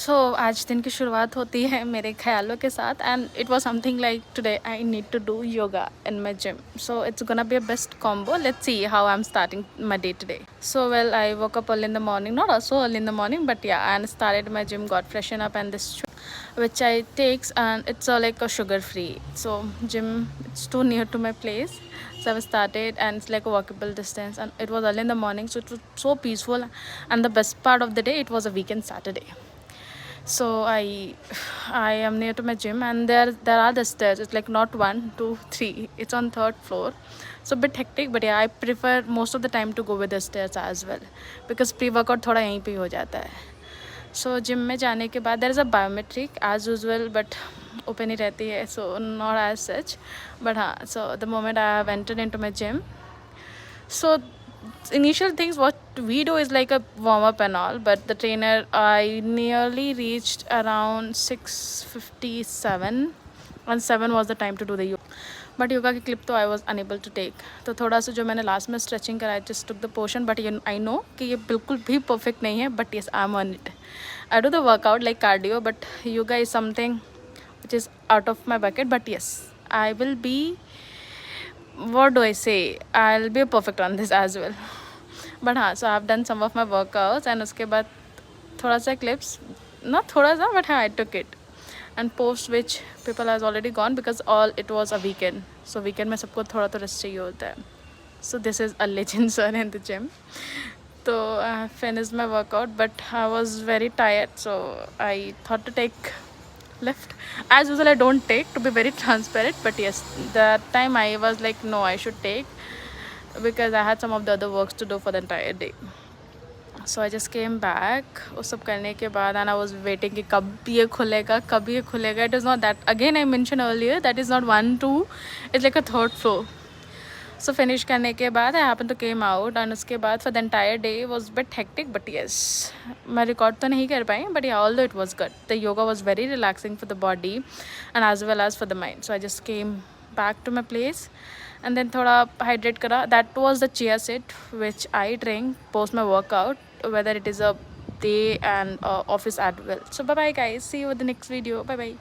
सो आज दिन की शुरुआत होती है मेरे ख्यालों के साथ and it was something like today I need to do yoga in my gym. So it's gonna be a best combo. Let's see how I'm starting my day today. So well, I woke up early in the morning, not so early in the morning, but yeah, and started my gym, got freshen up, and this which I takes, and it's like a sugar free. So gym, it's too near to my place, so I started, and it's like a walkable distance, and it was early in the morning, so it was so peaceful. And the best part of the day, it was a weekend Saturday. So I am near to my gym, and there are the stairs. It's like not one, two, three, it's on third floor. So a bit hectic, but yeah, I prefer most of the time to go with the stairs as well, because pre workout थोड़ा यहीं पे ही हो जाता है. So gym में जाने के बाद there is a biometric as usual, but open ही रहती है, so not as such. But हाँ, so the moment I have entered into my gym, so initial things what we do is like a warm up and all, but the trainer, I nearly reached around 6:57, and 7 was the time to do the yoga. But yoga की clip तो I was unable to take. तो थोड़ा सा जो मैंने last में stretching कराया, just took the portion, but I know कि ये बिल्कुल भी परफेक्ट नहीं है, but yes I am on it. I do the workout like cardio, but yoga is something which is out of my bucket. But yes, I will be, what do I say, I'll be perfect on this as well. But हाँ, so I've done some of my workouts, and उसके बाद थोड़ा सा clips, not थोड़ा सा, but हाँ, I took it. And post which people has already gone, because all it was a weekend. So weekend में सबको थोड़ा तो rest चाहिए होता है. So this is a legend sir in the gym. So I finished my workout, but I was very tired, so I thought to take lift. As usual, I don't take, to be very transparent, but yes, that time I was like, no, I should take, because I had some of the other works to do for the entire day. So I just came back उस सब करने के बाद, and I was waiting कि कब ये खुलेगा, कब ये खुलेगा. It is not that, again I mentioned earlier, that is not 1 2, it's like a third floor. So finish करने के बाद I happened to came out, and उसके बाद for the entire day was a bit hectic, but yes, मैं record तो नहीं कर पाई, but yeah, although it was good, the yoga was very relaxing for the body and as well as for the mind. So I just came back to my place, and then थोड़ा hydrate करा. That was the chia seed which I drink post my workout, whether it is a day and office as well. So bye bye guys, see you with the next video. Bye bye.